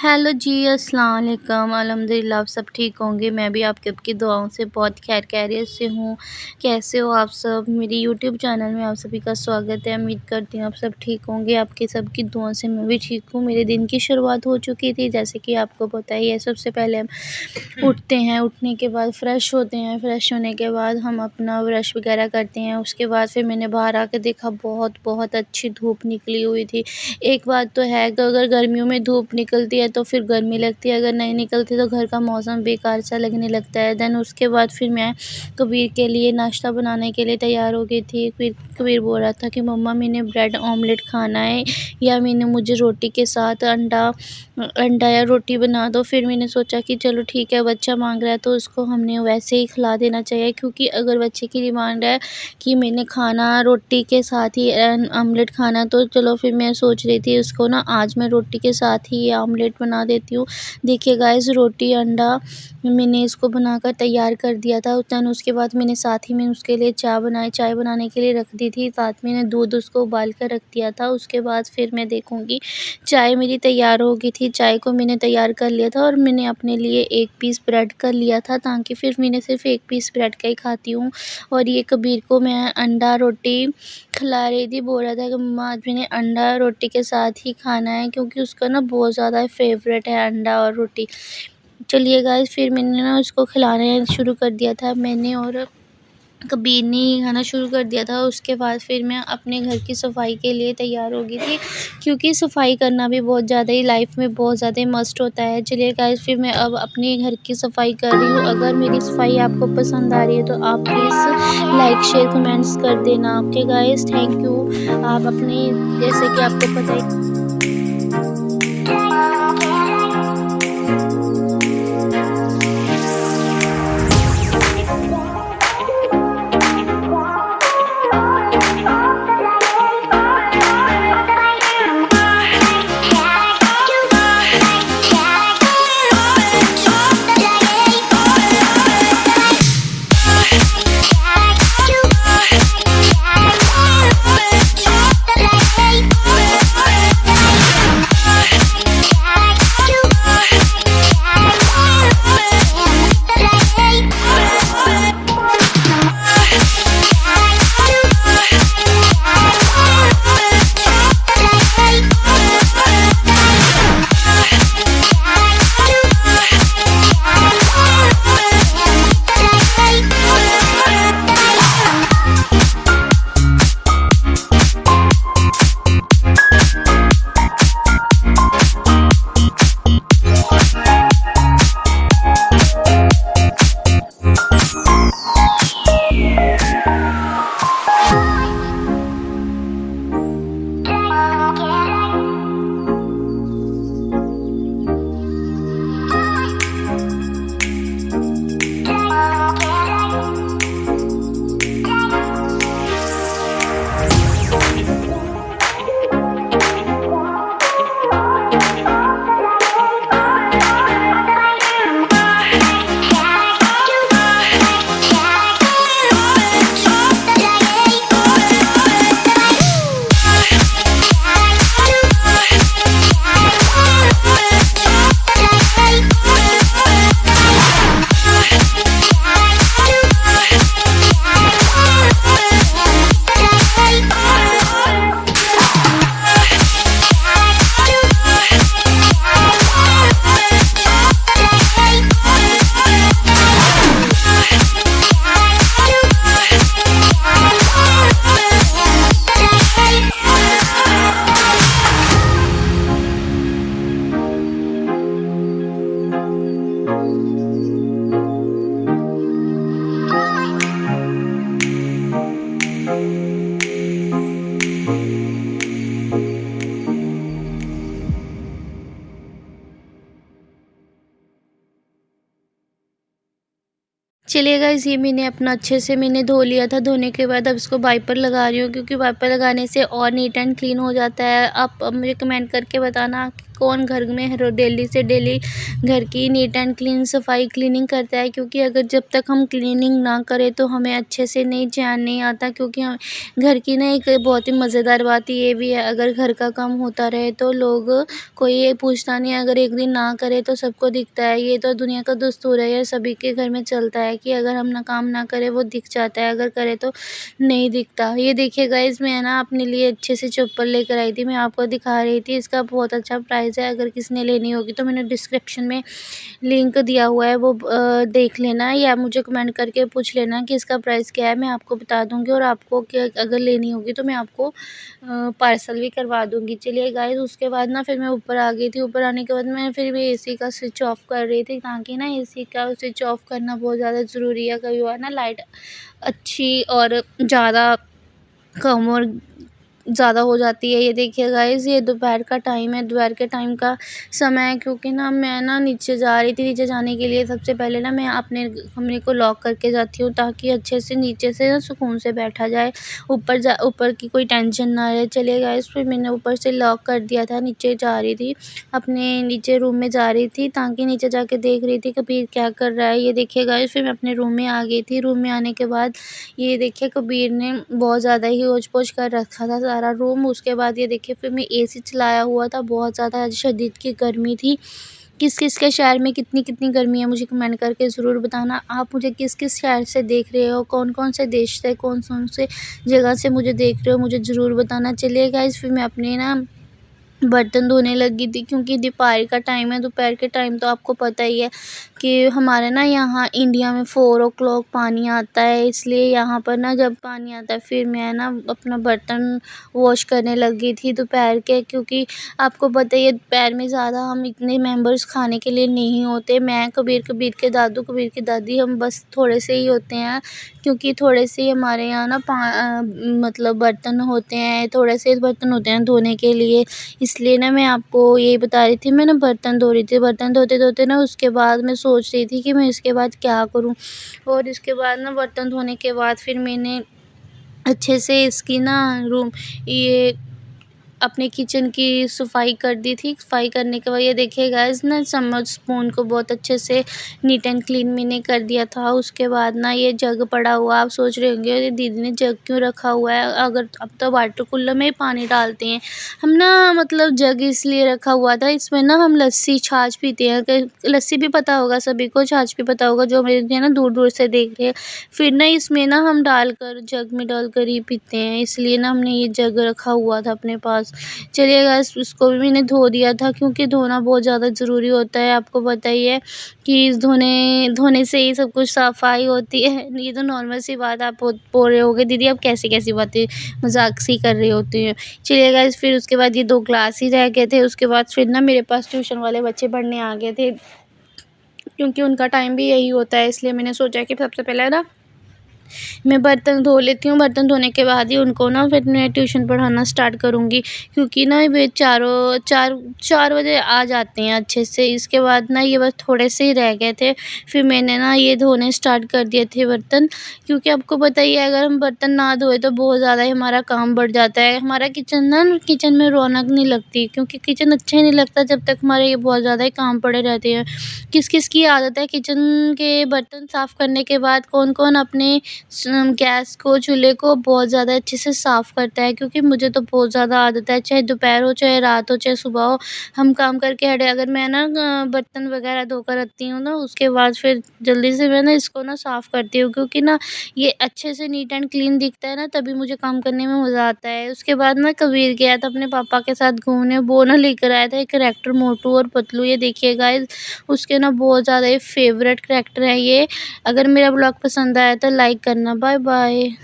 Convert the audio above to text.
Hello जी, अस्सलाम वालेकुम। अल्हम्दुलिल्लाह आप सब ठीक होंगे। मैं भी आपकी दुआओं से बहुत खैर खैरियत से हूँ। कैसे हो आप सब? मेरी यूट्यूब चैनल में आप सभी का स्वागत है। उम्मीद करती हूँ आप सब ठीक होंगे। आपकी सबकी दुआओं से मैं भी ठीक हूँ। मेरे दिन की शुरुआत हो चुकी थी, जैसे कि आपको पता ही है। सबसे पहले हम उठते हैं, उठने के बाद फ़्रेश होते हैं, फ़्रेश होने के बाद हम अपना ब्रश वगैरह करते हैं। उसके बाद फिर मैंने बाहर आके देखा, बहुत बहुत अच्छी धूप निकली हुई थी। एक बात तो है कि अगर गर्मियों में धूप निकलती है तो फिर गर्मी लगती है, अगर नहीं निकलती तो घर का मौसम बेकार सा लगने लगता है। देन उसके बाद फिर मैं कबीर के लिए नाश्ता बनाने के लिए तैयार हो गई थी। फिर कबीर बोल रहा था कि मम्मा मैंने ब्रेड ऑमलेट खाना है, या मैंने मुझे रोटी के साथ अंडा अंडा या रोटी बना दो। फिर मैंने सोचा कि चलो ठीक है, बच्चा मांग रहा है तो उसको हमने वैसे ही खिला देना चाहिए, क्योंकि अगर बच्चे की डिमांड है कि मैंने खाना रोटी के साथ ही ऑमलेट खाना, तो चलो फिर मैं सोच रही थी उसको ना आज मैं रोटी के साथ ही ऑमलेट बना देती हूँ। देखिए गाइस, रोटी अंडा मैंने इसको बनाकर तैयार कर दिया था। देन उसके बाद मैंने साथ ही में उसके लिए चाय बनाई, चाय बनाने के लिए रख दी थी। साथ में दूध उसको उबाल कर रख दिया था। उसके बाद फिर मैं देखूँगी चाय मेरी तैयार हो गई थी। चाय को मैंने तैयार कर लिया था और मैंने अपने लिए एक पीस ब्रेड कर लिया था, ताकि फिर मैंने सिर्फ एक पीस ब्रेड का ही खाती हूँ। और ये कबीर को मैं अंडा रोटी खिला रही थी। बोल रहा था कि मम्मा आज मैंने अंडा रोटी के साथ ही खाना है, क्योंकि उसका ना बहुत ज़्यादा फेवरेट है अंडा और रोटी। चलिए गाइस, फिर मैंने ना उसको खिलाना शुरू कर दिया था, मैंने और कबीर ने ही खाना शुरू कर दिया था। उसके बाद फिर मैं अपने घर की सफाई के लिए तैयार हो गई थी, क्योंकि सफाई करना भी बहुत ज़्यादा ही लाइफ में बहुत ज़्यादा ही मस्ट होता है। चलिए गाइस, फिर मैं अब अपने घर की सफाई कर रही हूँ। अगर मेरी सफाई आपको पसंद आ रही है तो आप प्लीज़ लाइक शेयर कमेंट्स कर देना। Okay guys, thank you. आप अपने, जैसे कि आपको पता ही चलिए गाइस, ये मैंने अपना अच्छे से मैंने धो लिया था। धोने के बाद अब इसको वाइपर लगा रही हूँ, क्योंकि वाइपर लगाने से और नीट एंड क्लीन हो जाता है। आप अब मुझे कमेंट करके बताना कौन घर में डेली से डेली घर की नीट एंड क्लीन सफाई क्लीनिंग करता है, क्योंकि अगर जब तक हम क्लीनिंग ना करें तो हमें अच्छे से नहीं चैन नहीं आता। क्योंकि हम घर की ना एक बहुत ही मज़ेदार बात ये भी है, अगर घर का काम होता रहे तो लोग कोई ये पूछता नहीं है, अगर एक दिन ना करे तो सबको दिखता है। ये तो दुनिया का दस्तूर है, ये सभी के घर में चलता है कि अगर हम ना काम ना करें वो दिख जाता है, अगर करे तो नहीं दिखता। ये देखिए गाइस, मैं ना अपने लिए अच्छे से चप्पल लेकर आई थी, मैं आपको दिखा रही थी। इसका बहुत अच्छा प्राइस है, अगर किसी ने लेनी होगी तो मैंने डिस्क्रिप्शन में लिंक दिया हुआ है, वो देख लेना, या मुझे कमेंट करके पूछ लेना कि इसका प्राइस क्या है, मैं आपको बता दूँगी। और आपको क्या अगर लेनी होगी तो मैं आपको पार्सल भी करवा दूँगी। चलिए गाइस, उसके बाद ना फिर मैं ऊपर आ गई थी। ऊपर आने के बाद मैं फिर भी एसी का स्विच ऑफ कर रही थी, ताकि ना एसी का स्विच ऑफ करना बहुत ज़्यादा ज़रूरी है। कभी हुआ ना लाइट अच्छी और ज़्यादा कम और ज़्यादा हो जाती है। ये देखिए गाइस, ये दोपहर का टाइम है, दोपहर के टाइम का समय है, क्योंकि ना मैं ना नीचे जा रही थी। नीचे जाने के लिए सबसे पहले ना मैं अपने कमरे को लॉक करके जाती हूँ, ताकि अच्छे से नीचे से ना सुकून से बैठा जाए, ऊपर की कोई टेंशन ना रहे। चलिए गाइस, फिर मैंने ऊपर से लॉक कर दिया था, नीचे जा रही थी, अपने नीचे रूम में जा रही थी, ताकि नीचे जाके देख रही थी कबीर क्या कर रहा है। ये देखिए गाइस, फिर मैं अपने रूम में आ गई थी। रूम में आने के बाद ये देखिए कबीर ने बहुत ज़्यादा ही होच-पोच कर रखा था सारा रूम। उसके बाद ये देखिए फिर मैं एसी चलाया हुआ था, बहुत ज़्यादा शदीद की गर्मी थी। किस-किस के शहर में कितनी-कितनी गर्मी है, मुझे कमेंट करके ज़रूर बताना। आप मुझे किस-किस शहर से देख रहे हो, कौन-कौन से देश से, कौन-कौन से जगह से मुझे देख रहे हो, मुझे ज़रूर बताना। चलिए गाइस, फिर मैं अपने ना बर्तन धोने लगी थी, क्योंकि दोपहर का टाइम है। दोपहर के टाइम तो आपको पता ही है कि हमारे ना यहाँ इंडिया में 4 ओ क्लॉक पानी आता है, इसलिए यहाँ पर ना जब पानी आता है फिर मैं ना अपना बर्तन वॉश करने लगी थी दोपहर के। क्योंकि आपको पता ही है दोपहर में ज़्यादा हम इतने मेंबर्स खाने के लिए नहीं होते। मैं, कबीर, कबीर के दादू, कबीर की दादी, हम बस थोड़े से ही होते हैं, क्योंकि थोड़े से ही हमारे यहाँ ना मतलब बर्तन होते हैं, थोड़े से बर्तन होते हैं धोने के लिए। इसलिए ना मैं आपको यही बता रही थी, मैं ना बर्तन धो रही थी। बर्तन धोते-धोते ना उसके बाद मैं सोच रही थी कि मैं इसके बाद क्या करूँ? और इसके बाद ना बर्तन धोने के बाद फिर मैंने अच्छे से इसकी ना रूम ये अपने किचन की सफाई कर दी थी। सफाई करने के बाद ये देखिए गाइस, ना चम्मच स्पून को बहुत अच्छे से नीट एंड क्लीन मैंने कर दिया था। उसके बाद ना ये जग पड़ा हुआ, आप सोच रहे होंगे ये दीदी ने जग क्यों रखा हुआ है? अगर अब तो वाटर कूलर में ही पानी डालते हैं। हम ना मतलब जग इसलिए रखा हुआ था, इसमें ना हम लस्सी छाछ पीते हैं। लस्सी भी पता होगा सभी को, छाछ भी पता होगा जो मेरे ना दूर-दूर से देख रहे हैं। फिर ना इसमें ना हम डालकर जग में डालकर ही पीते हैं, इसलिए ना हमने ये जग रखा हुआ था अपने पास। चलिए गाइस, उसको भी मैंने धो दिया था, क्योंकि धोना बहुत ज़्यादा ज़रूरी होता है। आपको पता ही है कि धोने धोने से ही सब कुछ सफाई होती है। ये तो नॉर्मल सी बात आप बोल रहे होगे, दीदी आप कैसी-कैसी बातें मज़ाक सी कर रही होती हैं। चलिए गाइस, फिर उसके बाद ये 2 ग्लास ही रह गए थे। उसके बाद फिर ना मेरे पास ट्यूशन वाले बच्चे पढ़ने आ गए थे, क्योंकि उनका टाइम भी यही होता है, इसलिए मैंने सोचा कि सबसे पहले ना मैं बर्तन धो लेती हूँ, बर्तन धोने के बाद ही उनको ना फिर मैं ट्यूशन पढ़ाना स्टार्ट करूँगी, क्योंकि ना वे 4 बजे आ जाते हैं अच्छे से। इसके बाद ना ये बस थोड़े से ही रह गए थे, फिर मैंने ना ये धोने स्टार्ट कर दिए थे बर्तन, क्योंकि आपको पता ही है अगर हम बर्तन ना धोए तो बहुत ज़्यादा ही हमारा काम बढ़ जाता है। हमारा किचन में रौनक नहीं लगती, क्योंकि किचन अच्छा ही नहीं लगता जब तक हमारे ये बहुत ज़्यादा ही काम पड़े रहते हैं। किस-किस की आदत है किचन के बर्तन साफ़ करने के बाद, कौन-कौन अपने गैस को, चूल्हे को बहुत ज़्यादा अच्छे से साफ़ करता है, क्योंकि मुझे तो बहुत ज़्यादा आदत है, चाहे दोपहर हो, चाहे रात हो, चाहे सुबह हो, हम काम करके हटे अगर मैं ना बर्तन वगैरह धोकर रखती हूँ ना, उसके बाद फिर जल्दी से मैं ना इसको ना साफ़ करती हूँ, क्योंकि ना ये अच्छे से नीट एंड क्लीन दिखता है ना, तभी मुझे काम करने में मज़ा आता है। उसके बाद ना कबीर गया था अपने पापा के साथ घूमने, वो ना लेकर आया था एक करैक्टर मोटू और पतलू, ये देखिए गाइस, उसके ना बहुत ज़्यादा ही फ़ेवरेट करैक्टर है ये। अगर मेरा ब्लॉग पसंद आया तो लाइक करना। Bye bye.